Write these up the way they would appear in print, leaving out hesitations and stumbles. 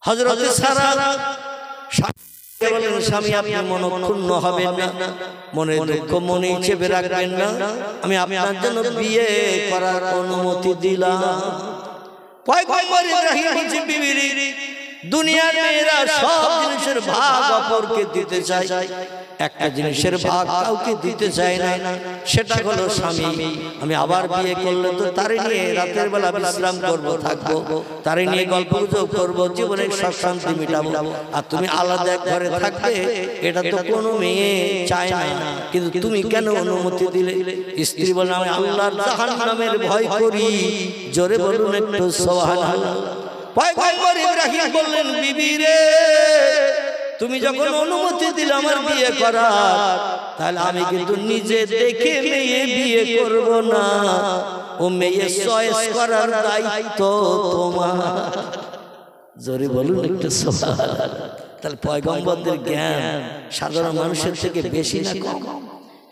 হযরত সারা বলেন, স্বামী আপনি মনক্ষুণ্ণ হবেন না, মনে দুঃখ মনে চেপে রাখবেন না, আমি আপনার জন্য বিয়ে করার অনুমতি দিলাম। পয়গম্বর ইব্রাহিম বলছে, বিবির দুনিয়ার মেয়েরা সব জিনিসের ভাগ অপরকে দিতে চায়, একটা জিনিসের ভাগ কাউকে দিতে চায় না, সেটা হলো স্বামী। আমি আবার বিয়ে করলে তো তারে নিয়ে রাতের বেলা বিশ্রাম করবো, থাকবো, তারে নিয়ে গল্প গুজব করবো, জীবনের সব শান্তি মিটাবো। আর তুমি আলাদা এক ঘরে থাকবে, এটা তো কোনো মেয়ে চায় না, কিন্তু তুমি কেন অনুমতি দিলে? স্ত্রী বলে, আমি আল্লাহর জাহান্নামের ভয় করি। জোরে বলুন একটু সুবহানাল্লাহ। পয়গম্বর ইব্রাহিম বললেন, বিবি রে, তুমি যখন অনুমতি দিলে আমার বিয়ে করার, তাহলে আমি কিন্তু নিজে দেখে মেয়ে বিয়ে করব না, ও মেয়ে চয়েস করার দায়িত্ব তোমার। জোরে বলুন একটু সুবহানাল্লাহ। তাহলে পয়গম্বরদের জ্ঞান সাধারণ মানুষের থেকে বেশি না কম?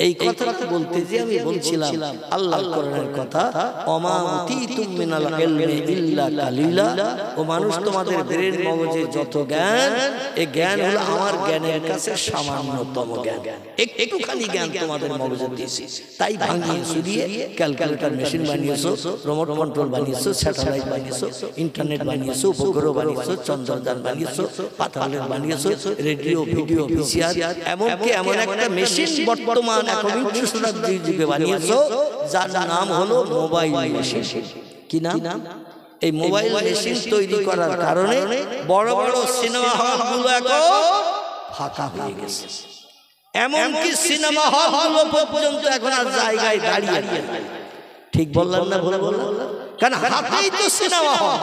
এই কথা বলতে যে আমি বলছিলাম আল্লাহর কোরআনের কথা, ওমা উতীতুম মিনাল ইলমি ইল্লা কালিলা। ও মানুষ, তোমাদের ব্রেন মগজে যত জ্ঞান, এই জ্ঞান হলো আমার জ্ঞানের কাছে সামান্যতম জ্ঞান। একটুখানি জ্ঞান তোমাদের মগজে দিয়েছি, তাই ভাঙিয়ে চুরিয়ে ক্যালকুলেটর মেশিন বানিয়েছো, রিমোট কন্ট্রোল বানিয়েছো, স্যাটেলাইট বানিয়েছো, ইন্টারনেট বানিয়েছো, উপগ্রহ বানিয়েছো, চন্দ্রযান বানিয়েছো, পাতালের বানিয়েছো, রেডিও, ভিডিও, ভিসিআর, এমনকি এমন একটা মেশিন বর্তমান একবিংশ শতাব্দীর যুগে বানিয়েছো, যার নাম হলো মোবাইল মেশিন। কি নাম? এই মোবাইল মেশিন তৈরি করার কারণে বড় বড় সিনেমা হলগুলো এখন ফাঁকা হয়ে গেছে। এমনকি সিনেমা হলগুলো পর্যন্ত এখন আর জায়গায় দাঁড়িয়ে আছে। ঠিক বললাম না ভুল বললাম? কারণ হাতেই তো সিনেমা হল,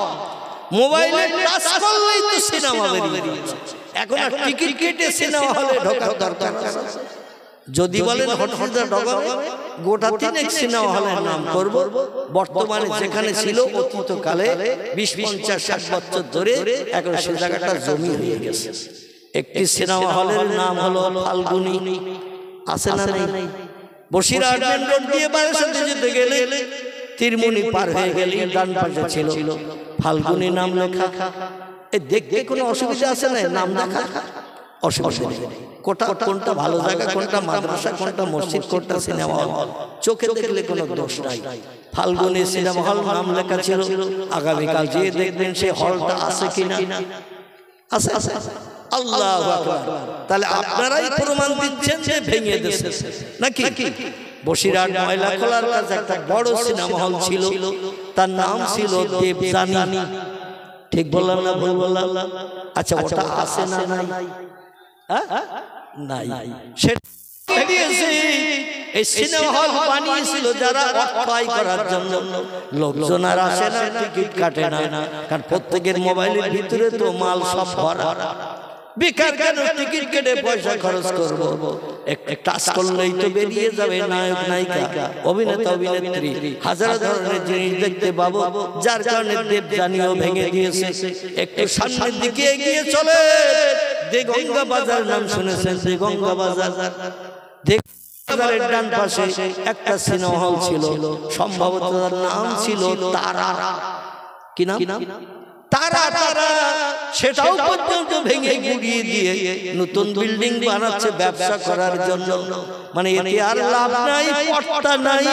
মোবাইলে টাচ করলেই তো সিনেমা বেরিয়েছে। এখন আর টিকিট কেটে সিনেমা হলে ঢোকার দরকার আছে? যদি বলেন হঠাৎ ঢোকাবে, গোটা তিনেক সিনেমা হলের নাম করব। বর্তমানে যেখানে ছিল অতীতকালে 20-50-60 বছর ধরে এখন সে জায়গাটা জমি হয়ে গেছে। একটি সিনেমা হলের নাম হলো ফাল্গুনী, আছে না নাই? বসিরহাট মেন রোড দিয়ে বারাসাতে যেতে গেলে তিরমুনি পার হয়ে গেলে ডান পাশে ছিল ফাল্গুনী নাম লেখা। এ দেখতে কোনো অসুবিধা আছে না? নাম লেখা অসুবিধা নেই। কোনটা ভালো জায়গা, কোনটা মাদ্রাসা, কোনটা মসজিদ, কোনটা সিনেমা হল, চোখে দেখলে কোনো দোষ নাই। ফাল্গুনী সিনেমা হল নাম লেখা ছিল। আগামীকাল যেয়ে দেখবেন সে হলটা আছে কিনা। আছে, আছে। আল্লাহু আকবার। তাহলে আপনারাই প্রমাণ দিচ্ছেন যে ভেঙে দিয়েছে নাকি? বসিরহাট ময়লা খোলার কাছে একটা বড় সিনেমা হল ছিল, তার নাম ছিল দেবযানী। ঠিক বললাম না ভুল বললাম? আচ্ছা, ওটা আছে না নাই? নাই। এই সিনেমা হল বানিয়েছিল যারা অর্থ আয় করার জন্য। লোকজন আর আসে না, টিকিট কাটে না, কারণ প্রত্যেকের মোবাইলের ভিতরে তো মাল সব ভরা। বেকার কেন টিকিট কেটে পয়সা খরচ করব? একটা টাচ করলেই তো বেরিয়ে যাবে নায়ক নায়িকা, অভিনেতা অভিনেত্রী, হাজার ধরনের জিনিস দেখতে পাবো, যার কারণে দেবযানীও ভেঙে দিয়েছে। একটু সামনের দিকে এগিয়ে চলে, দেগঙ্গা বাজার নাম শুনেছেন? দেগঙ্গা বাজার, বাজারের ডান পাশে একটা সিনেমা হল ছিল, সম্ভবত তার নাম ছিল তারা। কি নাম? তারা। সেটাও পর্যন্ত ভেঙে গুড়িয়ে দিয়ে নতুন বিল্ডিং বানাচ্ছে ব্যবসা করার জন্য। মানে এতে আর লাভ নাই, পট্টা নাই,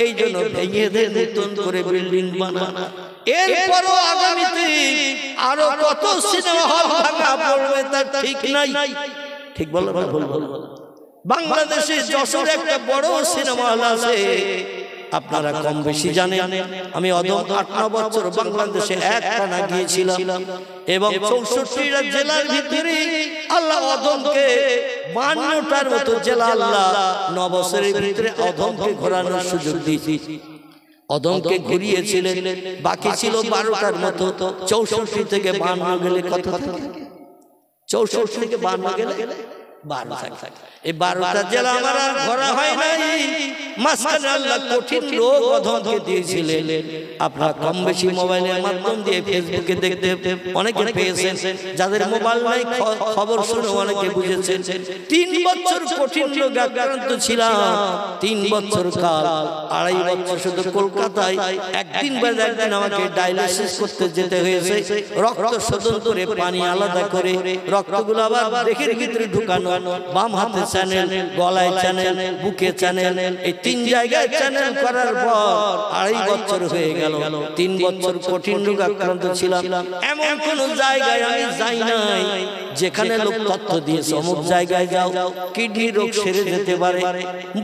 এই জন্য ভেঙে দিয়ে নতুন করে বিল্ডিং বানানো। এরপরও আগামীতে আরো কত সিনেমা হল ভাঙা পড়বে তার ঠিক নাই। ঠিক বললাম না ভুল বললাম? বাংলাদেশে যশোরে একটা বড় সিনেমা হল আছে, আপনারা কম বেশি জানেন। আমি অদম 8-9 বছর বাংলাদেশে একটানা গিয়েছিলাম, এবং 64টা জেলার ভিতরে আল্লাহ অদমকে 52টার মতো জেলা আল্লাহ 9 বছরের ভিতরে অদমকে ঘোরানোর সুযোগ দিয়েছি। অদমকে ঘুরিয়েছিলেন, বাকি ছিল 12টার মতো। 64 থেকে 52 গেলে কত থাকে? 64 থেকে 52 গেলে 12 থাকে। এই 12টা জেলা আমার আর ঘোরা হয় নাই। মাঝখানে আল্লাহ কঠিন রোগ অধমকে দিয়েছিলেন। আপনারা কম বেশি মোবাইলের মাধ্যম দিয়ে ফেসবুকে দেখতে অনেকে পেয়েছেন, যাদের মোবাইল নাই খবর শুনে অনেকে বুঝেছেন। 3 বছর কঠিন রোগে আক্রান্ত ছিলাম। 3 বছর কাল, 2.5 বছর শুধু কলকাতায় একদিন বাদে একদিন আমাকে ডায়ালিসিস করতে যেতে হয়েছে। রক্ত শোধন করে পানি আলাদা করে রক্তগুলো আবার দেহের ভিতরে ঢুকানো, বাম হাতে চ্যানেল, গলায় চ্যানেল, বুকে চ্যানেল, এই 3 জায়গায় চ্যানেল করার পর 2.5 বছর হয়ে গেল। 3 বছর কঠিন রোগে আক্রান্ত ছিলাম। এমন কোন জায়গায় আমি যাই নাই যেখানে লোক তথ্য দিয়েছে অমুক জায়গায় যাও, কিডনি রোগ সেরে যেতে পারে।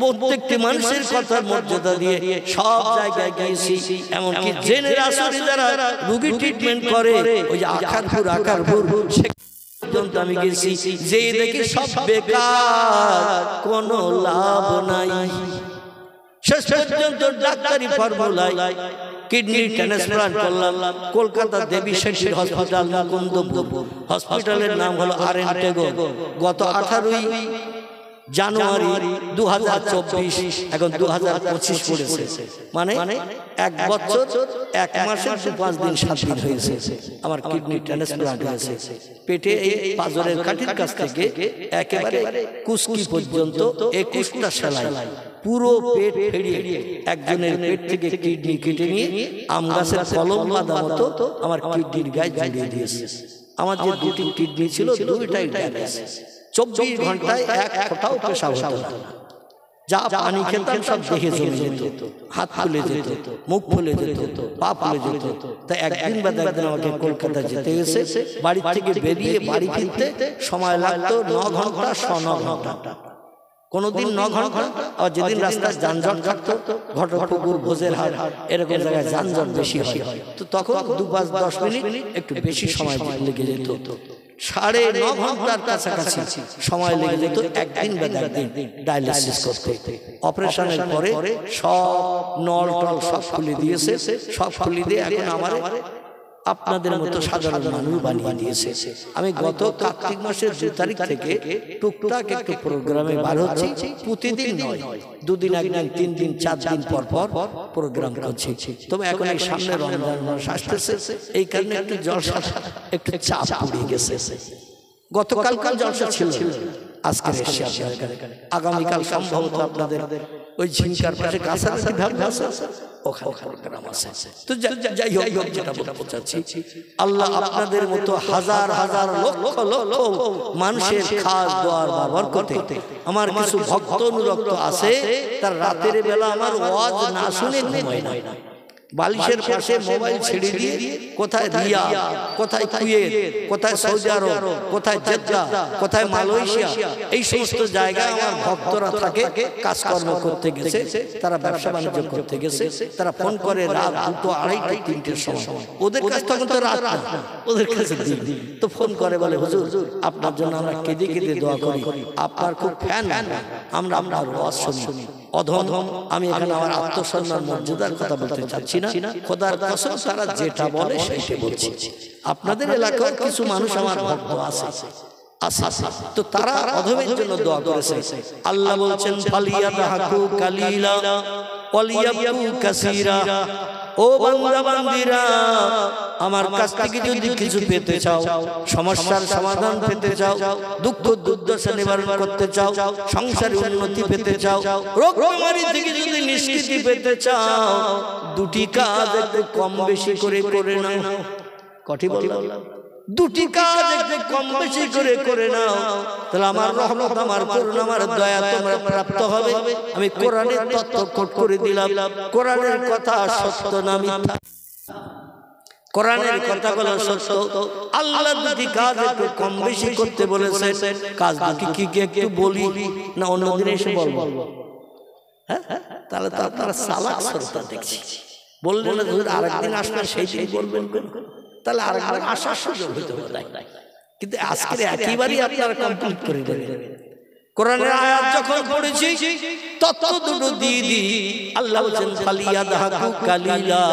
প্রত্যেকটি মানুষের কথার মর্যাদা দিয়ে সব জায়গায় গিয়েছি। এমনকি জেনের আসরে যারা রোগী ট্রিটমেন্ট করে, ওই যে আখারপুর পর্যন্ত আমি গেছি, যে দেখি সব বেকার, কোনো লাভ নাই। শেষ পর্যন্ত ডাক্তারি ফর্মুলায় কিডনি ট্রান্সপ্লান্ট করলাম। কলকাতা দেবী শেঠী হসপিটাল, মুকুন্দপুর হসপিটালের নাম হলো আরএনটেগো। গত 18 জানুয়ারি 2024, এখন 2025 পড়েছে, মানে 1 বছর 1 মাসের 5 দিন 7 দিন হয়েছে আমার কিডনি ট্রান্সপ্লান্ট হয়েছে। পেটে এই পাঁজরের কাঠির কাছ থেকে একেবারে কুস্কি পর্যন্ত 21টা সেলাই, পুরো পেট ফেড়িয়ে একজনের পেট থেকে কিডনি কেটে নিয়ে আম গাছের কলম বাঁধা মতো আমার কিডনির গায়ে জড়িয়ে দিয়েছে। আমার যে 2টি কিডনি ছিল, 2টাই ডায়ালিসিস। 24 ঘন্টায় 1 ফোঁটাও পেশাব হতো না। যা পানি খেতাম সব দেহে জমে যেত, হাত ফুলে যেত, মুখ ফুলে যেত, পা ফুলে যেত। তাই একদিন বাদে একদিন আমাকে কলকাতা যেতে হয়েছে। বাড়ি থেকে বেরিয়ে বাড়ি ফিরতে সময় লাগতো 9 ঘন্টা, 9 ঘন্টা। কোনদিন 9 ঘন্টা, আর যেদিন রাস্তায় যানজট থাকতো, ঘটকপুকুর, ভোজের হাট, এরকম জায়গায় যানজট বেশি হয়, তো তখন 2-5-10 মিনিট একটু বেশি সময় লেগে যেত। 9.5 ঘন্টার কাছাকাছি সময় লেগে যেত একদিন বা একদিন ডায়ালিসিস করতে। অপারেশনের পরে সব নল টল সব খুলে দিয়েছে, সব খুলে দিয়ে এখন আমার আপনাদের মতো সাধারণ মানুষ বানিয়ে দিয়েছে। আমি গত কার্তিক মাসের 2 তারিখ থেকে টুকটাক একটু প্রোগ্রামে বার হচ্ছি। প্রতিদিন নয়, 2 দিন, 1 দিন, 3 দিন, 4 দিন পর পর প্রোগ্রাম করছি। তবে এখন এই সামনে রমজান মাস আসতেছে, এই কারণে একটু জলসা, একটু চাপ পড়ে গেছে। গতকাল জলসা ছিল, আজকে আগামীকাল সম্ভবত আপনাদের ওই ঝিঙ্কার পাশে কাছাকাছি ওখানে প্রোগ্রাম আছে। তো যাই হোক, যেটা বলতে চাচ্ছি, আল্লাহ আপনাদের মতো হাজার হাজার লক্ষ লক্ষ মানুষের খাস দোয়ার ব্যবহার করতে, আমার কিছু ভক্ত অনুরক্ত আছে, তার রাতের বেলা আমার ওয়াজ না শুনে ঘুমায় না। বালিশের পাশে মোবাইল ছেড়ে দিয়ে কোথায় রিয়াদ, কোথায় কুয়েত, কোথায় সৌদি আরব, কোথায় জেদ্দা, কোথায় মালয়েশিয়া, এই সমস্ত জায়গায় আমার ভক্তরা থাকে, কাজকর্ম করতে গেছে, তারা ব্যবসা বাণিজ্য করতে গেছে। তারা ফোন করে রাত 2, 2:30, 3টের সময়। ওদের কাছে তখন তো রাত না, ওদের কাছে দিন। তো ফোন করে বলে, হুজুর আপনার জন্য আমরা কেঁদে কেঁদে দোয়া করি, আপনার খুব ফ্যান, আমরা আপনার ওয়াজ শুনি। অধম, আমি এখানে আমার আত্মসম্মান মর্যাদার কথা বলতে চাচ্ছি না, খোদার কসম তারা যেটা বলে সেইটা বলছি। আপনাদের এলাকার কিছু মানুষ আমার ভক্ত আছে, তো তারা অধমের জন্য দোয়া করেছে। আল্লাহ বলছেন, ফালিয়াদহাকু কালিলা ওয়ালিয়াবকু কাসীরা। ও বান্দা বান্দীরা, আমার কাছ থেকে যদি কিছু পেতে চাও, সমস্যার সমাধান পেতে চাও, দুঃখ দুর্দশা নিবারণ করতে চাও, সংসারে উন্নতি পেতে চাও, রোগ বেমারি থেকে যদি নিষ্কৃতি পেতে চাও, 2টি কাজ একটু কম বেশি করে করে নাও। কটি বললাম? 2টি কাজ একটু কম বেশি করে নাও, তাহলে আমার রহমত, আমার করুণা, আমার দয়া তোমরা প্রাপ্ত হবে। আমি কোরআনের তত্ত্ব কোট করে দিলাম। কোরআনের কথা সত্য না মিথ্যা? কোরআনের কথাগুলো সত্য। আল্লাহ 2টি কাজ একটু কম বেশি করতে বলেছে। কাজ 2টি কি একটু বলি না অন্যদিন এসে বলবো? হ্যাঁ, তাহলে তারা সালাক শ্রোতা দেখছি। বললেন আরেকদিন আসবেন, সেই দিন বলবেন, তাহলে আরেকবার আসার সুযোগ হইতে পারে। কিন্তু আজকের একেবারেই আপনারা কমপ্লিট করে দেবেন। কোরআনের আয়াত যখন পড়েছি, তত দুটো দিয়ে দিই। আল্লাহ বলেন, ফালিয়াদহাকু কালিলা,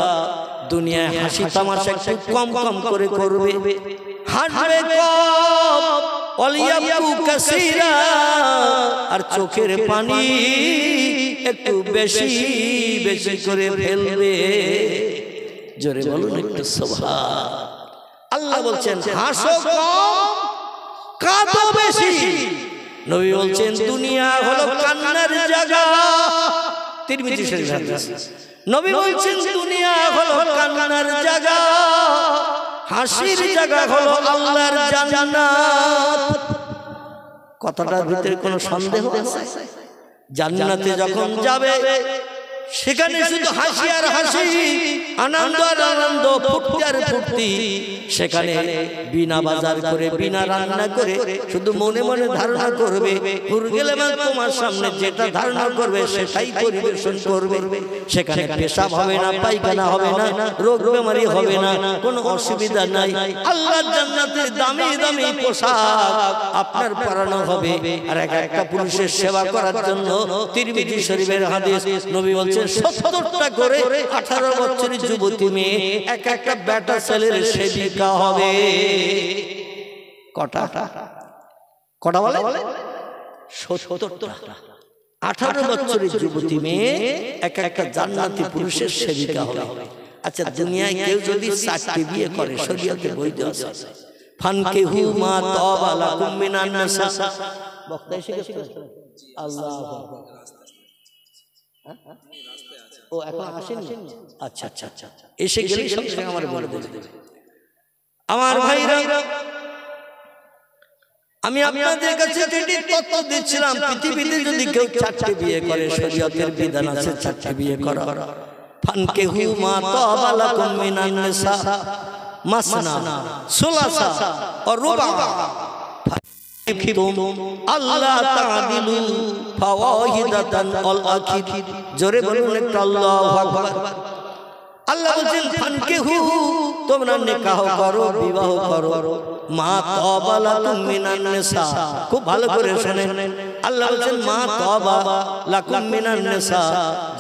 দুনিয়ায় হাসি তামাশা একটু কম কম করে করবে, হাসবে কম, ওয়ালিয়াবকু কাসীরা, আর চোখের পানি একটু বেশি বেশি করে ফেলবে। জোরে বলুন একটু সুবহান। আল্লাহ বলছেন হাসো কম, কাঁদো বেশি। নবী বলছেন দুনিয়া হলো কান্নার জায়গা। তিরমিজি শরীফ হাদিস। নবী বলছেন দুনিয়া হলো কান্নার জায়গা, হাসির জায়গা হলো আল্লাহর জান্নাত। কথাটার ভিতরে কোনো সন্দেহ আছে? জান্নাতে যখন যাবে সেখানে শুধু হাসি আর হাসি, আনন্দ আর আনন্দ, ফুর্তি আর ফুর্তি। সেখানে বিনা বাজার করে, বিনা রান্না করে, শুধু মনে মনে ধারণা করবে, হুর গেলে তোমার সামনে যেটা ধারণা করবে সেটাই পরিবেশন করবে। সেখানে পেশাব হবে না, পায়খানা হবে না, রোগ বেমারি হবে না, কোনো অসুবিধা নাই। আল্লাহর জান্নাতের দামি দামি পোশাক আপনার পরানো হবে। আর একটা পুরুষের সেবা করার জন্য তিরমিজি শরীফের হাদিস, নবী বলছেন 70টা করে 18 বছরের যুবতী মেয়ে এক একটা বেটা ছেলের সেবিকা হবে। কটা কটা বলে? 70টা। 18 বছরের যুবতী মেয়ে এক একটা জান্নাতি পুরুষের সেবিকা হবে। আচ্ছা, দুনিয়ায় কেউ যদি 4টি বিয়ে করে, শরীয়তে বৈধ আছে। ফানকিহু মা তাবা লাকুম মিনান নিসা। বক্তা এসে গেছে? আল্লাহু আকবার। ও এখন আসেননি? আচ্ছা আচ্ছা আচ্ছা, এসে গেলেই সঙ্গে সঙ্গে আমার বলে দেবে। আমার ভাইরা, আমি আপনাদের কাছে যেটি তথ্য দিচ্ছিলাম, পৃথিবীতে যদি কেউ 4টি বিয়ে করে, শরীয়তের বিধান আছে 4টি বিয়ে করা। ফানকিহু মা তাবা লাকুম মিনান নিসা মাসনা সুলাসা ওয়া রুবা। আল্লাহ তাআদিলু ফাওয়াহিদাতান আল আখির। জোরে বলুন একটু আল্লাহু আকবার। আল্লাহ বলেন ফানকিহু, তোমরা নিকাহ করো, বিবাহ করো, মা তাবা লাকুম মিনান নিসা। খুব ভালো করে শুনেন, আল্লাহ বলেন মা তাবা লাকুম মিনান নিসা,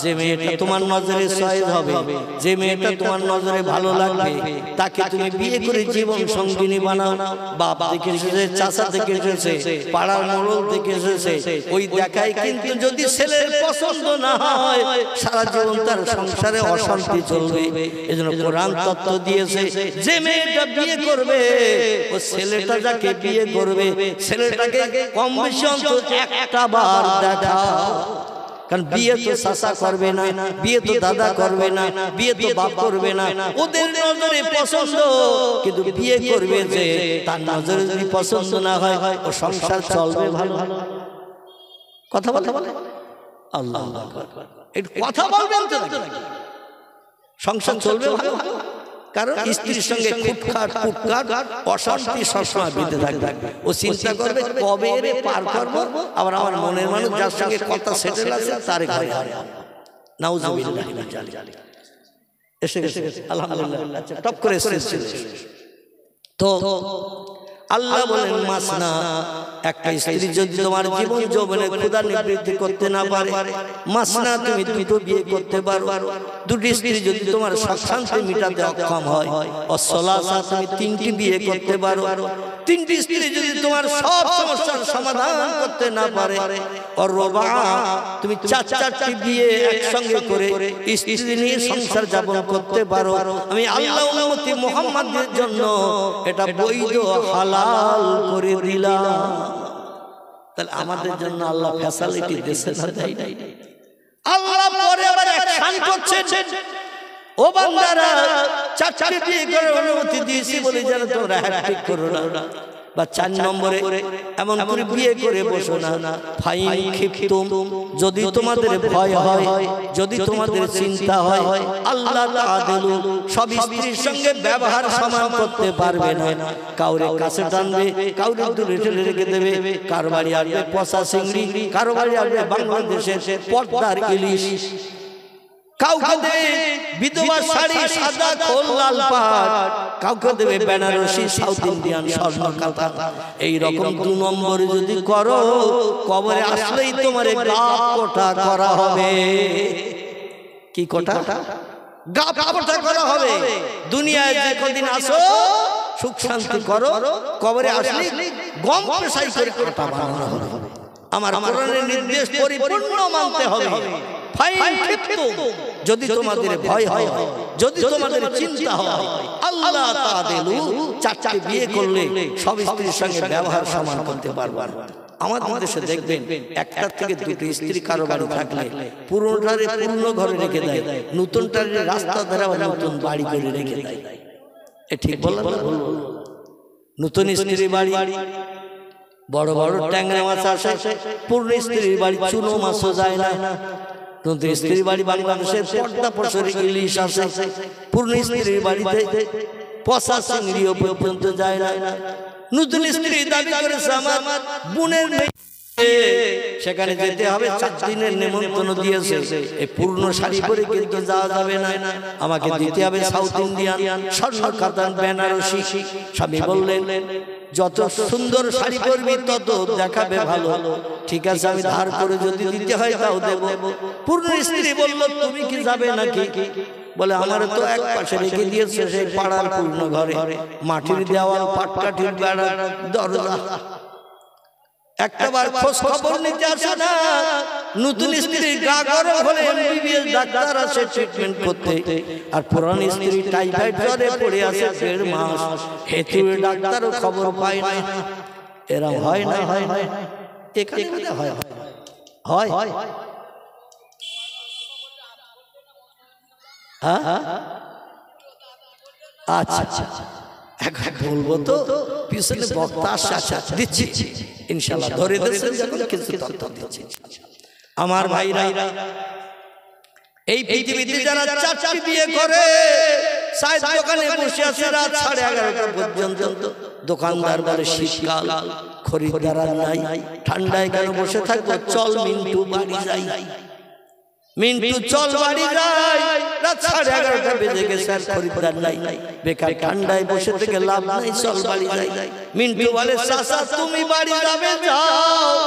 যে মেয়েটা তোমার নজরে সয়েজ হবে, যে মেয়েটা তোমার নজরে ভালো লাগবে, তাকে তুমি বিয়ে করে জীবন সঙ্গিনী বানাও। বাপ থেকে এসেছে, চাচা থেকে এসেছে, পাড়ার মোড়ল থেকে এসেছে, ওই দেখায় কিন্তু যদি ছেলের পছন্দ না হয়, সারা জীবন তার সংসারে অশান্তি চলবে। এজন্য কোরআন তত্ত্ব দিয়েছে, যে মেয়েটা বিয়ে করবে, ও ছেলেটা যাকে বিয়ে করবে, ছেলেটাকে কম বেশি অন্তত একটা বার দেখাও। কারণ বিয়ে তো চাচা করবে না, বিয়ে তো দাদা করবে না, বিয়ে তো বাপ করবে না, ওদের নজরে পছন্দ। কিন্তু বিয়ে করবে যে, তার নজরে যদি পছন্দ না হয়, ও সংসার চলবে ভালো? কথা বলে আল্লাহু আকবার। একটু কথা বলবেন তো, সংসার চলবে ভালো? কারণ স্ত্রীর সঙ্গে খুটখাট কুটখাট অশান্তি সবসময় বেঁধে থাকবে। ও চিন্তা করবে কবে এরে পার করবো, আবার আমার মনের মানুষ যার সঙ্গে কথা সেটেল আছে তার ঘরে নাউজুবিল্লাহ মিন যালিক। এসে গেছে আলহামদুলিল্লাহ, টপ করে এসেছে। তো আল্লাহ বলেন মাসনা, একটা স্ত্রী যদি তোমার জীবন যৌবনে ক্ষুধা নিবৃত্তি করতে না পারে, মাসনা তুমি দুটো বিয়ে করতে পারো। দুটি স্ত্রী যদি তোমার শান্তি মিটাতে অক্ষম হয়, অসলাসা তুমি 3টি বিয়ে করতে পারো। 3টি স্ত্রী যদি তোমার সব সমস্যার সমাধান করতে না পারে, অরবা তুমি 4টি বিয়ে একসঙ্গে করে স্ত্রী নিয়ে সংসার যাপন করতে পারো। আমি আল্লাহ উম্মতি মুহাম্মাদের জন্য এটা বৈধ হালাল করে দিলাম। তাহলে আমাদের জন্য আল্লাহ ফ্যাসিলিটি দিয়েছে না, দেয় নাই? আল্লাহ পরে আবার অ্যাকশন করছেন, ও বান্দারা 4টি বিয়ে করার অনুমতি দিয়েছি বলে যেন তোমরা হ্যাট্রিক করো না, বা 4 নম্বরে এমন করে বিয়ে করে বসো না। ফাইন খিফতুম, যদি তোমাদের ভয় হয়, যদি তোমাদের চিন্তা হয়, আল্লাহ তাআদিলু, সব স্ত্রীর সঙ্গে ব্যবহার সমান করতে পারবে না। কাউরে কাছে টানবে, কাউরে দূরে ঠেলে রেখে দেবে। কার বাড়ি আসবে পচা চিংড়ি, কার বাড়ি আসবে বাংলাদেশের পর্দার ইলিশ, কাউকে দেবে বিধবা শাড়ি সাদা খোল লাল পাড়, কাউকে দেবে বেনারসি সাউথ ইন্ডিয়ান স্বর্ণ কাঁথা। এই রকম 2 নম্বরে যদি করো, কবরে আসলেই তোমার গাপ কোটা করা হবে। কি কোটা? গাপ কোটা করা হবে। দুনিয়ায় যে কদিন আসো সুখ শান্তি করো, কবরে আসলে গম পেশাই করে আটা বানানো হবে। আমার কোরআনের নির্দেশ পরিপূর্ণ মানতে হবে। যদি তোমাদের ভয় হয়, যদি তোমাদের চিন্তা হয়, আল্লাহ তাআলা চারটি বিয়ে করলে সব স্ত্রীর সঙ্গে ব্যবহার সমান করতে পারবেন। আমাদের দেশে দেখবেন একটা থেকে দুটো স্ত্রী কারো বাড়ি থাকলে পুরোটারে পূর্ণ ঘরে রেখে দেয়, নতুনটারে রাস্তা ধারে নতুন বাড়ি করে রেখে দেয়। এ ঠিক বললাম না? নতুন স্ত্রী বাড়ি বড় বড় ট্যাংরা মাছ আসে, পূর্ণ স্ত্রীর বাড়ি চুনো মাছও যায় না। নতুন স্ত্রীর বাড়ি বাংলাদেশের পর্দা প্রসারী ইলিশ আসে, পূর্ণ স্ত্রীর বাড়িতে পচা চিংড়িও পর্যন্ত যায় না। নতুন স্ত্রী দাবি করেছে আমার বোনের মেয়ে, সেখানে যেতে হবে, 4 দিনের নেমন্তন্ন দিয়েছে। এই পূর্ণ শাড়ি পরে কিন্তু যাওয়া যাবে না, আমাকে দিতে হবে সাউথ ইন্ডিয়ান স্বর্ণ কাতান বেনারসি। স্বামী বললেন যত সুন্দর শাড়ি পরবি তত দেখাবে ভালো। ঠিক আছে, আমি ধার করে যদি দিতে হয় তাও দেব। পূর্ণ স্ত্রী বলল তুমি কি যাবে নাকি? বলে আমার তো এক পাশে রেখে দিয়েছে সেই পাড়ার পূর্ণ ঘরে, মাটির দেওয়াল, পাটকাঠির বেড়া, দরজা। একটাবার খোঁজ খবর নিতে আসে না। নতুন স্ত্রী গা গরম হলে এমবিবিএস ডাক্তার আসে ট্রিটমেন্ট করতে, আর পুরান স্ত্রী টাইফয়েড জ্বরে পড়ে আছে 1.5 মাস, হেতুরে ডাক্তারও খবর পায় না। এরা হয় না? হয় এখানে হয় হয় হয়। আচ্ছা আচ্ছা এখন বলবো তো, পিছনে বক্তা আসছে, দিচ্ছি ইনশাআল্লাহ, ধরে দিচ্ছেন যখন কিছু তথ্য দিচ্ছি। আমার ভাইরা, এই পৃথিবীতে যারা 4টি বিয়ে করে, চায়ের দোকানে বসে আছে রাত 11:30 পর্যন্ত, দোকানদার বলে শীতকাল, খরিদ্দার নাই, ঠান্ডায় কেন বসে থাকবো, চল মিন্টু বাড়ি যাই। মিন্টু চল বাড়ি যাই, রাত 11:30 বেজে গেছে আর খরিদ্দার নাই, বেকার ঠান্ডায় বসে থেকে লাভ নাই, চল বাড়ি যাই। মিন্টু বলে চাচা তুমি বাড়ি যাবে যাও,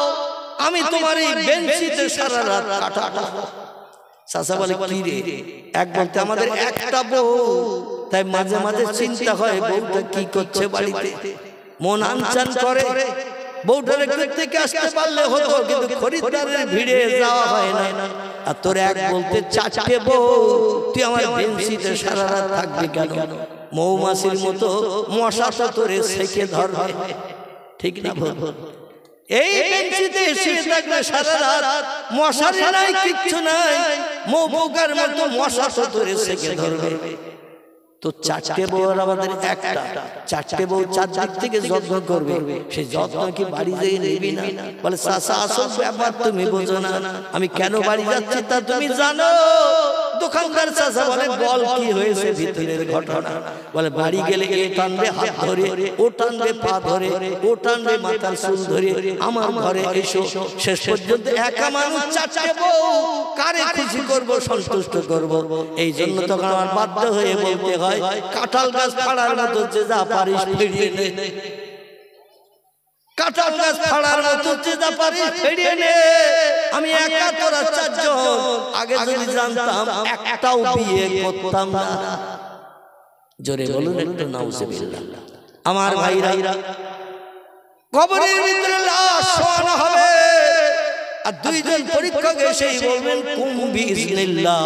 আমি তোমার এই বেঞ্চিতে সারা রাত কাটাবো। চাচা বলে কি রে, এক বলতে আমাদের একটা বউ, তাই মাঝে মাঝে চিন্তা হয় বউটা কি করছে বাড়িতে, মন আনচান করে। বউটার একটু থেকে আসতে পারলে হতো, কিন্তু খরিদ্দারের ভিড়ে যাওয়া হয় না। আর তোর এক বলতে 4টে বউ, তুই আমার বেঞ্চিতে সারা রাত থাকবি কেন? মৌমাছির মতো মশা তো তোরে সেকে ধরবে, ঠিক না? এই বেঞ্চিতে শুয়ে থাকলে সারা রাত, মশারি নাই, কিচ্ছু নাই, মৌ পোকার মতো মশা তো তোরে সেকে ধরবে। তো 4টে বউর আমাদের একটা, 4টে বউ 4 দিক থেকে যত্ন করবে, সেই যত্ন কি বাড়ি যেয়ে নেবি না? বলে চাচা আসল ব্যাপার তুমি বোঝো না, আমি কেন বাড়ি যাচ্ছি তা তুমি জানো? দোকানদার চাচা বলে বল কি হয়েছে ভিতরের ঘটনা? বলে বাড়ি গেলে এ টানবে হাত ধরে, ও টানবে পা ধরে, ও টানবে মাথার চুল ধরে, আমার ঘরে এসো। শেষ পর্যন্ত একা মানুষ 4টে বউ, কারে খুশি করব, সন্তুষ্ট করব? এই জন্য তখন আমার বাধ্য হয়ে বলতে হয়, কাঁঠাল গাছ ফাড়ার মতো যে যা পারিস ফিরিয়ে নে। কাঁঠাল গাছ ফাড়ার মতো যে যা পারিস ফিরিয়ে নে। আমি একা, তোরা 4 জন। আগে যদি জানতাম একটাও বিয়ে করতাম না। জোরে বলুন একটু নাউজুবিল্লাহ। আমার ভাইরা, কবরের ভিতরে লাশ শোয়ানো হবে, আর 2 জন পরীক্ষক এসেই বলবেন কুম বিইজনিল্লাহ।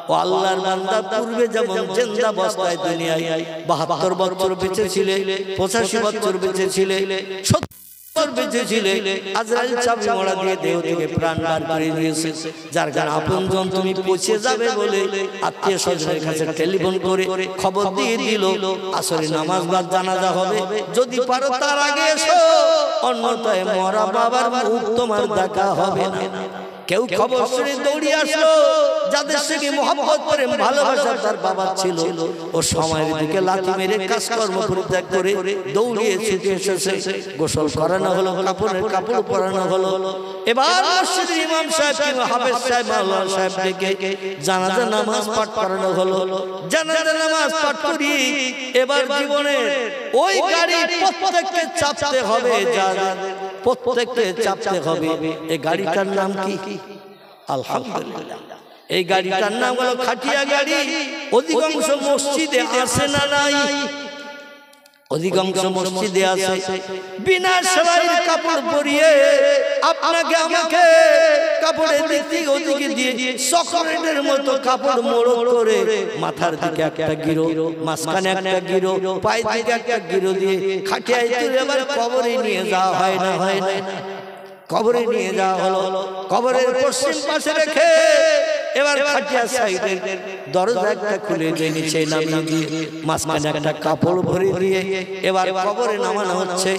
ও আল্লাহর বান্দা, পূর্বে যেমন জিন্দা অবস্থায় দুনিয়ায় 72 বছর বেঁচে ছিলে, 85 বছর বেঁচে ছিলে, 70 বছর বেঁচে ছিলে, আজরাইল চাবি মোড়া দিয়ে দেহ থেকে প্রাণ বার করে দিয়েছে। যার যার আপনজন তুমি পৌঁছে যাবে বলে আত্মীয় স্বজনের কাছে টেলিফোন করে খবর দিয়ে দিল, আসরে নামাজ বাদ জানাজা হবে, যদি পারো তার আগে এসো, অন্যথায় মরা বাবার মুখ তোমার দেখা হবে না। কেউ খবর শুনে দৌড়ে আসলো, যাদের সঙ্গে মহব্বত করে ভালোবাসা তার বাবা ছিল, ও সময়ের দিকে লাথি মেরে কাজকর্ম পরিত্যাগ করে দৌড়িয়ে ছুটে এসেছে। গোসল করানো হলো, কাপড় পরানো হলো। এবার মসজিদের ইমাম সাহেব কিংবা হাফেজ সাহেব, মাওলানা সাহেব ডেকে জানাজা নামাজ পাঠ করানো হলো। জানাজা নামাজ পাঠ করি, এবার জীবনের ওই গাড়ি প্রত্যেককে চাপতে হবে, প্রত্যেককে চাপতে হবে। এই গাড়িটার নাম কি? আলহামদুলিল্লাহ, এই গাড়িটার নাম হলো খাটিয়া গাড়ি। অধিকাংশ মসজিদে আসে না নাই? অধিকাংশ মসজিদে আছে বিনা সেলাইয়ের কাপড় পরিয়ে আপনাকে আমাকে কাপড়ের দিক ওদিকে দিয়ে চকলেটের মতো কাপড় মোড়ক করে মাথার দিকে একটা গিরো, মাঝখানে একটা গিরো, পায়ের দিকে একটা গিরো দিয়ে খাটিয়ায় তুলে এবার কবরে নিয়ে যাওয়া হয় না, হয় না? কবরে নিয়ে যাওয়া হলো, কবরের পশ্চিম পাশে রেখে এবার খাটিয়া সাইডের দরজা একটা খুলে দিয়ে নিচে নামিয়ে দিয়ে মাঝখানে একটা কাপড় ভরে দিয়ে এবার কবরে নামানো হচ্ছে।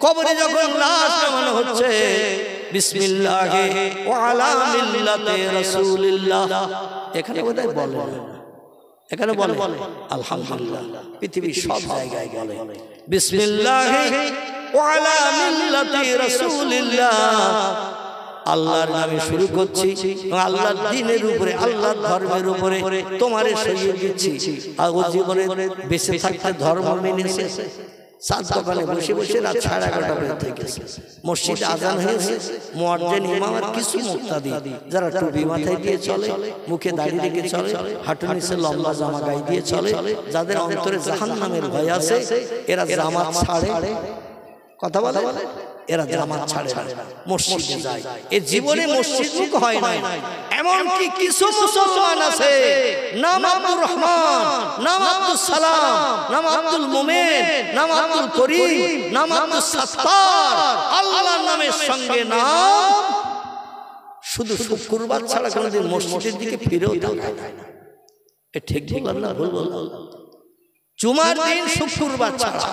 কবরে যখন লাশ নামানো হচ্ছে, বিসমিল্লাহি ওয়া আলা মিল্লাতি রাসূলিল্লাহ, এখানে বোধহয় বলে না, এখানে বলে আলহামদুলিল্লাহ, পৃথিবীর সব জায়গায় বলে বিসমিল্লাহি ওয়া আলা মিল্লাতি রাসূলিল্লাহ। আল্লাহর নামে শুরু করছি, আল্লাহর দ্বীনের উপরে, আল্লাহর ধর্মের উপরে তোমারে সইয়ে দিচ্ছি। আর ও জীবনে বেঁচে থাকতে ধর্ম মেনেছে, সাত দোকানে বসে বসে রাত 11:30 পর্যন্ত থেকেছে। মসজিদে আজান হয়েছে, মুয়াজ্জিন ইমাম আর কিছু মুক্তাদি যারা টুপি মাথায় দিয়ে চলে, মুখে দাড়ি রেখে চলে, হাঁটুর নিচে লম্বা জামা গায়ে দিয়ে চলে, যাদের অন্তরে জাহান্নামের ভয় আছে, এরা জামাত ছাড়ে, কথা বলে, এরা জামাত ছাড়ে না, মসজিদে যায়। এই জীবনে মসজিদ মুখ হয় না। এমন কি কিছু মুসলমান আছে, নাম আব্দুর রহমান, নাম আব্দুল সালাম, নাম আব্দুল মোমেন, নাম আব্দুল করিম, নাম আব্দুল সাত্তার, আল্লাহর নামের সঙ্গে নাম, শুধু শুক্রবার ছাড়া কোনোদিন মসজিদের দিকে ফিরেও তাকায় না। এ ঠিক বললাম না ভুল বললাম? জুমার দিন শুক্রবার ছাড়া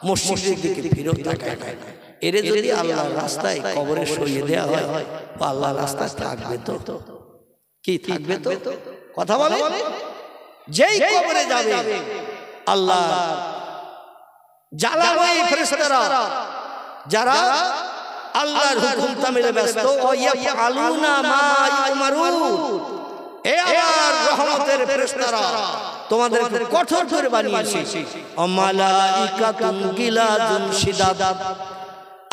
মসজিদের দিকে ফিরেও তাকায় না। এরে যদি আল্লাহর রাস্তায় কবরে সইয়ে দেওয়া হয়, আল্লাহর রাস্তায় থাকবে তো? কি থাকবে তো? কথা বলে, যেই কবরে যাবে আল্লাহ জালাওয়াই ফেরেশতারা যারা আল্লাহর হুকুম তামিলে ব্যস্ত, ওয়ায়াফআলুনা মা ইউমারুন, এ আল্লাহর রহমতের ফেরেশতারা তোমাদেরকে কঠোর করে বানিয়েছি। মালাইকাতুন গিলাজুন শিদাদ,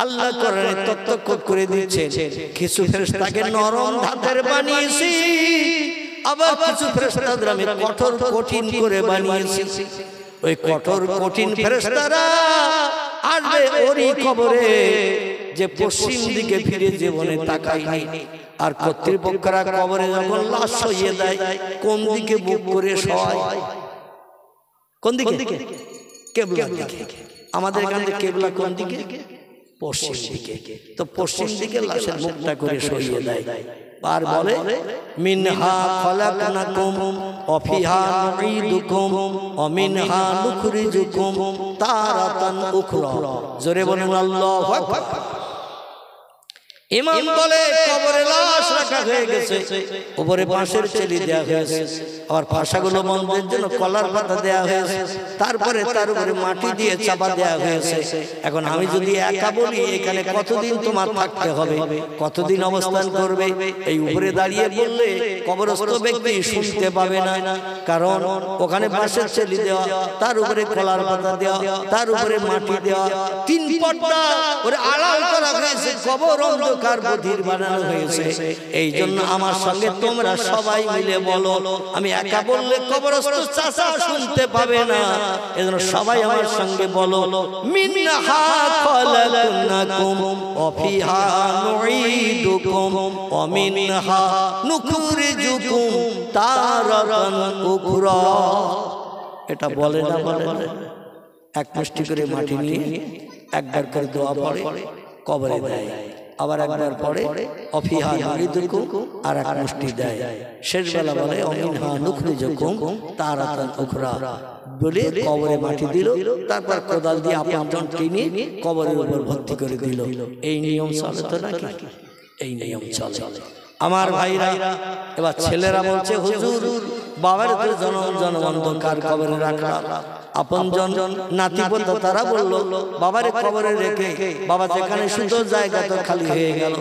আল্লাহ কোরআনে তত্ত্ব করে দিয়েছেন, কিছু ফেরেশতাকে নরম ধাতের বানিয়েছি, আবার কিছু ফেরেশতাদের আমি কঠোর কঠিন করে বানিয়েছি। ওই কঠোর কঠিন ফেরেশতারা আসবে ওরই কবরে যে পশ্চিম দিকে ফিরে জীবনে তাকায়নি। আর কর্তৃপক্ষরা কবরে যখন লাশ সইয়ে দেয়, কোন দিকে মুখ করে শোয়? কোন দিকে? কিবলার দিকে। আমাদের এখানে কিবলা কোন দিকে? পশ্চিম দিকে। তো পশ্চিম দিকে লাশের মুখটা করে সইয়ে দেয়। আর বলে মিনহা খলাকনাকুম ওয়া ফিহা নুঈদুকুম ওয়া মিনহা নুখরিজুকুম তারাতান উখরা। জোরে বলুন আল্লাহু আকবার। ইমাম বলে কবরে লাশ রাখা হয়ে গেছে, উপরে বাঁশের চেলি দেওয়া হয়েছে, আর পাশাগুলো বন্ধের জন্য কলার পাতা দেওয়া হয়েছে, তারপরে তার উপরে মাটি দিয়ে চাপা দেওয়া হয়েছে। এখন আমি যদি একা বলি এখানে কতদিন তোমার থাকতে হবে, কতদিন অবস্থান করবে, এই উপরে দাঁড়িয়ে বললে কবরস্থ ব্যক্তি শুনতে পাবে না, কারণ ওখানে বাঁশের চেলি দেওয়া, তার উপরে কলার পাতা দেওয়া, তার উপরে মাটি দেওয়া, 3 পর্দা ওরে আড়াল করা হয়েছে, কবর অন্ধকার বধির বানানো হয়েছে। এই জন্য আমার সঙ্গে তোমরা সবাই মিলে বলো, আমি একা বললে কবরস্থ চাচা শুনতে পাবে না, এজন্য সবাই আমার সঙ্গে বলো মিনহা খলাকনাকুম ওয়া ফিহা নুঈদুকুম ওয়া মিনহা নুখরিজুকুম তারাতান উখরা। এটা বলে না, বলে এক মুষ্টি করে মাটি নিয়ে একবার করে দোয়া পড়ে কবরে দেয়, আবার একবার পড়ে অফিহা নুঈদুকুম আর এক মুষ্টি দেয়, শেষ বেলা বলে অমিনহা নুখরিজুকুম তারাতান উখরা বলে কবরে মাটি দিল, তারপর কোদাল দিয়ে আপন টেনে কবরের উপর ভর্তি করে দিল। এই নিয়ম চলে তো নাকি? এই নিয়ম চলে। আমার ভাইরা, এবার ছেলেরা বলছে হুজুর বাবার তো জনম অন্ধকার কবরে রাখা, আপন জন নাতিপোতা তারা বলল বাবারে কবরে রেখে বাবা যেখানে শুধু জায়গা তো খালি হয়ে গেল,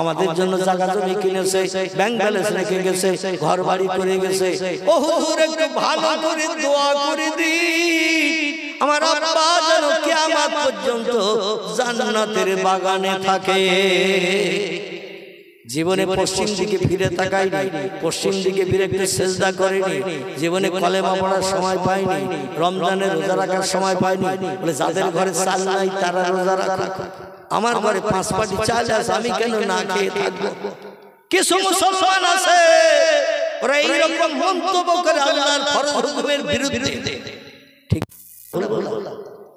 আমাদের জন্য জায়গা জমি কিনেছে, ব্যাংক ব্যালেন্স রেখে গেছে, ঘর বাড়ি করে গেছে, ও হুজুর একটু ভালো করে দোয়া করে দিন আমার আব্বা যেন কিয়ামত পর্যন্ত জান্নাতের বাগানে থাকে। জীবনে পশ্চিম দিকে ফিরে তাকায়নি, পশ্চিম দিকে ফিরে একটু সেজদা করেনি, জীবনে কলেমা পড়ার সময় পায়নি, রমজানের রোজা রাখার সময় পায়নি। বলে যাদের ঘরে চাল নাই তারা রোজা রাখে, আমার ঘরে 5 পাটি চাল আছে, আমি কেন না খেয়ে থাকবো? কিছু মুসলমান আছে ওরা এইরকম মন্তব্য করে আল্লাহর ফরজ হুকুমের বিরুদ্ধে। ঠিক বলো,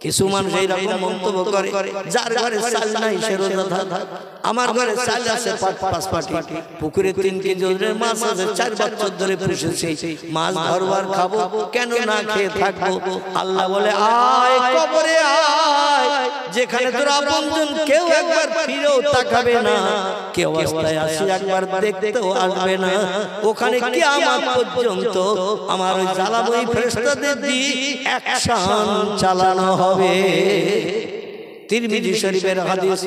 কিছু মানুষ এইরকম মন্তব্য করে যার ঘরে চাল নাই সে রোজা থাকে, আমার ঘরে চাল আছে 5 পাটি, পুকুরে 3 কেজি ওজনের মাছ আছে, 4 বছর ধরে পুষেছি, মাছ ধরবার খাবো, কেন না খেয়ে থাকবো? আল্লাহ বলে আয় কবরে আয়, যেখানে তোর আপনজন কেউ একবার ফিরেও তাকাবে না, কে অবস্থায় আসি একবার দেখতেও আসবে না, ওখানে কিয়ামত পর্যন্ত আমার ওই জ্বালাময়ী ফেরেশতাদের দিয়ে অ্যাকশন চালানো হবে। তিরমিজি শরীফের হাদিস।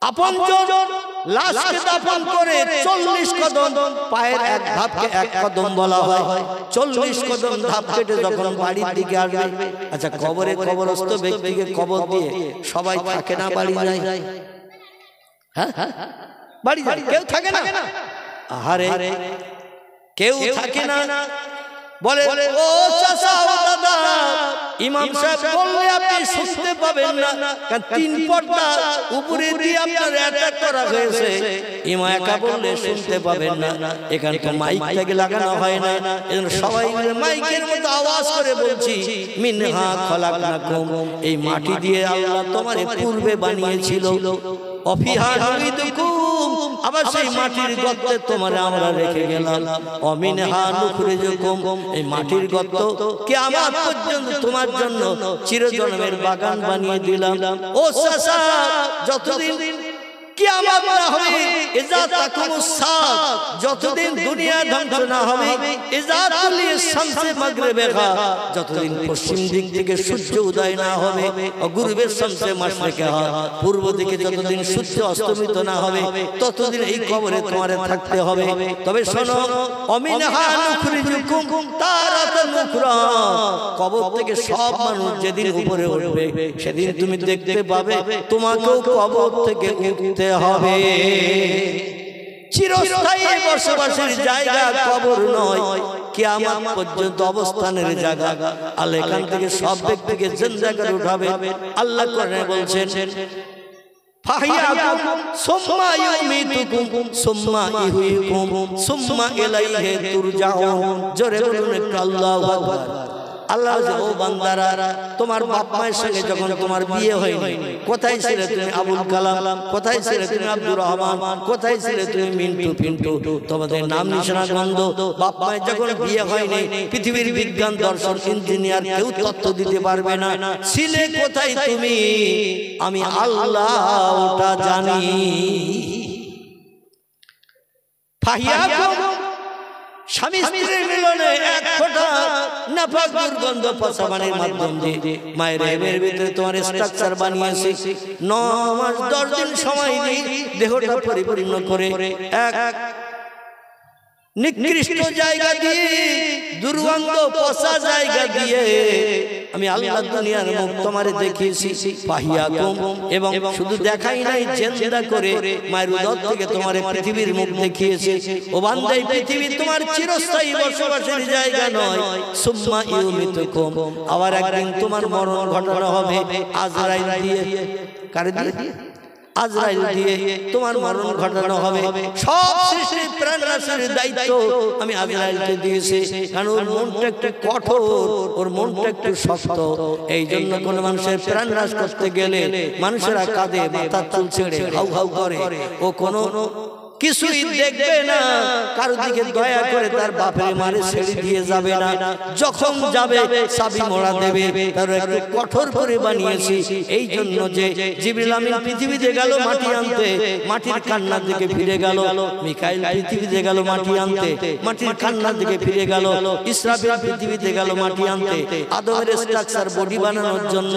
আপনজন লাশকে দাফন করে 40 কদম, পায়ের এক ধাপকে 1 কদম বলা হয়, 40 কদম ধাপ কেটে যখন বাড়ির দিকে আসবে, আচ্ছা কবরে কবরস্থ ব্যক্তিকে কবর দিয়ে সবাই থাকে না বাড়ি যায়? হ্যাঁ বাড়ি যায়, কেউ থাকে না? আহারে কেউ থাকে না। বলে ও চাচা ও দাদা, ইমাম সাহেব বললে আপনি শুনতে পাবেন না, কারণ 3 পর্দা উপরে দিয়ে আপনার অ্যাটাক করা হয়েছে, ইমাম একা বললে শুনতে পাবেন না, এখানে তো মাইকটাকে লাগানো হয় না, এজন্য সবাই মিলে মাইকের মতো আওয়াজ করে বলছি মিনহা খলাকনাকুম, এই মাটি দিয়ে আল্লাহ তোমারে পূর্বে বানিয়েছিল, অফিহা নুইদুকুম, আবার সেই মাটির গর্তে তোমারে আমরা রেখে গেলাম, অমিনহা নুখরিজুকুম, এই মাটির গর্ত কিয়ামত পর্যন্ত তোমার জন্য চিরজন্মের বাগান বানিয়ে দিলাম। ও চাচা, যতদিন কিয়ামত না হবে, ইজা তাকুমুস সাআত, যতদিন দুনিয়া ধ্বংস না হবে, ইজা তুলিয়াস শামসে মাগরিবেহা, যতদিন পশ্চিম দিক থেকে সূর্য উদয় না হবে, গুরুবের শামসে মাশরিকিহা, পূর্ব দিকে যতদিন সূর্য অস্তমিত না হবে, ততদিন এই কবরে তোমারে থাকতে হবে। তবে শোনো, অমিনহা নুখরিজুকুম তারাতান উখরা, কবর থেকে সব মানুষ যেদিন উপরে উঠবে সেদিন তুমি দেখতে পাবে তোমাকেও কবর থেকে উঠতে হবে। চিরস্থায়ী বসবাসের জায়গা কবর নয়, কিয়ামত পর্যন্ত অবস্থানের জায়গা। আল্লাহ এখান থেকে সব ব্যক্তিকে জিন্দা করে উঠাবে। আল্লাহ কোরআনে বলছেন ফাহিয়াকুম সুম্মা ইউমিতুকুম সুম্মা ইহয়িকুম সুম্মা ইলাইহি তুরজাউন। জোরে বলুন একটু আল্লাহু আকবার। আল্লাহ ও বান্দারা, তোমার বাপ মায়ের সঙ্গে যখন তোমার বিয়ে হয়নি, কোথায় ছিলে তুমি আবুল কালাম, কোথায় ছিলে তুমি আব্দুর রহমান, কোথায় ছিলে তুমি মিন্টু পিন্টু, তোমাদের নাম নিশানা গন্ধ। বাপ মায়ের যখন বিয়ে হয়নি, পৃথিবীর বিজ্ঞান দর্শন ইঞ্জিনিয়ার কেউ তথ্য দিতে পারবে না ছিলে কোথায় তুমি, আমি আল্লাহ ওটা জানি। ফাহিয়াকুম, স্বামী স্ত্রীর মিলনে 1 ফোঁটা নাপাক দুর্গন্ধ পচাবানের মাধ্যম দিয়ে মায়ের হেবের ভিতরে তোমার স্ট্রাকচার বানিয়েছে। 9 মাস 10 দিন সময় দিয়ে দেহটা পরিপূর্ণ করে এক নিকৃষ্ট জায়গা দিয়ে, দুর্গন্ধ পচা জায়গা দিয়ে আমি আল্লাহ দুনিয়ার মুখ তোমারে দেখিয়েছি। ফাহিয়াকুম, এবং শুধু দেখাই নাই, জিন্দা করে মায়ের উদর থেকে তোমারে পৃথিবীর মুখ দেখিয়েছে। ও বান্দা, এই পৃথিবী তোমার চিরস্থায়ী বসবাসের জায়গা নয়। সুম্মা ইউমিতুকুম, আবার একদিন তোমার মরণ ঘটানো হবে আজরাইল দিয়ে। কারে দিয়ে? আজরাইল দিয়ে তোমার মরণ ঘটানো হবে। সব সৃষ্টি প্রাণনাশের দায়িত্ব আমি আজরাইলকে দিয়েছি, কারণ ওর মনটা একটু কঠোর, ওর মনটা একটু শক্ত। এই জন্য কোন মানুষের প্রাণনাশ করতে গেলে মানুষেরা কাঁদে, মাথা চুল ছেড়ে হাউ হাউ করে, ও কোনো কিছুই দেখবে না, কারো দিকে দয়া করে তার বাপের মারে ছেড়ে দিয়ে যাবে না। যখন যাবে চাবি মোড়া দেবে, তার একটু কঠোর করে বানিয়েছি। এই জন্য যে জিবরিল আমিন পৃথিবীতে গেল মাটি আনতে, মাটির কান্নার দিকে ফিরে গেল। মিকাইল পৃথিবীতে গেল মাটি আনতে, মাটির কান্নার দিকে ফিরে গেল। ইসরাফিল পৃথিবীতে গেল মাটি আনতে, আদমের স্ট্রাকচার বডি বানানোর জন্য।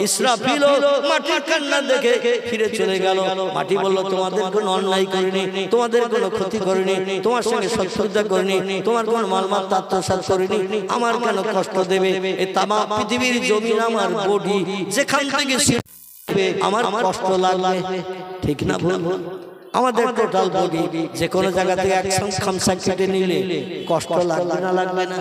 ইসরাফিল মাটির কান্নার দিকে ফিরে চলে গেল। মাটি বলল, তোমাদের কোনো অন্যায় করিনি, তোমাদের কোনো ক্ষতি করিনি, তোমার সঙ্গে শত্রুতা করিনি, তোমার কোনো মালমাত্তা আত্মসাৎ করিনি, আমার কেন কষ্ট দেবে? এই তামাম পৃথিবীর জমিন আমার বডি, যেখান থেকে আমার কষ্ট লাগবে। ঠিক না ভুল? আমাদের টোটাল বডি যে কোনো জায়গা থেকে এক খামসা কেটে নিলে কষ্ট লাগবে না লাগবে না,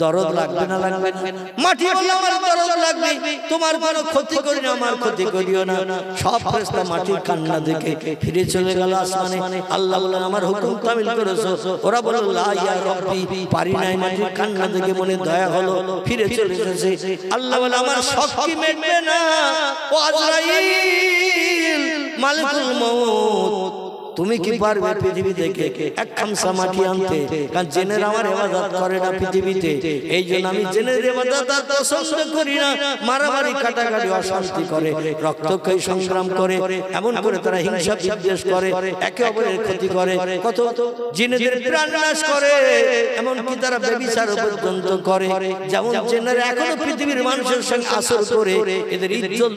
দরদ লাগবে না লাগবে না? মাটি বলে আমার দরদ লাগবে, তোমার কোনো ক্ষতি করি না, আমার ক্ষতি করিও না। সব ফেরেশতা মাটির কান্না দেখে ফিরে চলে গেল আসমানে। আল্লাহ বলেন আমার হুকুম তামিল করেছো। ওরা বলল লা ইয়া রব্বি, পারি নাই। মাটির কান্না দেখে মনে দয়া হলো, ফিরে চলে এসেছে। আল্লাহ বলে আমার শক্তি মেটবে না, ও আজরাইল মালিকুল মউত, তুমি কি পারবে পৃথিবী থেকে এক খামসা মাটি আনতে? কারণ জেনের আমার ইবাদত করে না পৃথিবীতে, এই জন্য আমি জেনের ইবাদত আর পছন্দ করি না। মারামারি কাটাকাটি অশান্তি করে, রক্তক্ষয়ী সংগ্রাম করে, এমন করে তারা হিংসা বিদ্বেষ করে, একে অপরের ক্ষতি করে, কত জিনেদের প্রাণ নাশ করে, এমন কি তারা ব্যভিচার পর্যন্ত করে। যেমন জেনেরা এখনো পৃথিবীর মানুষের সঙ্গে আসর করে, এদের ইজ্জত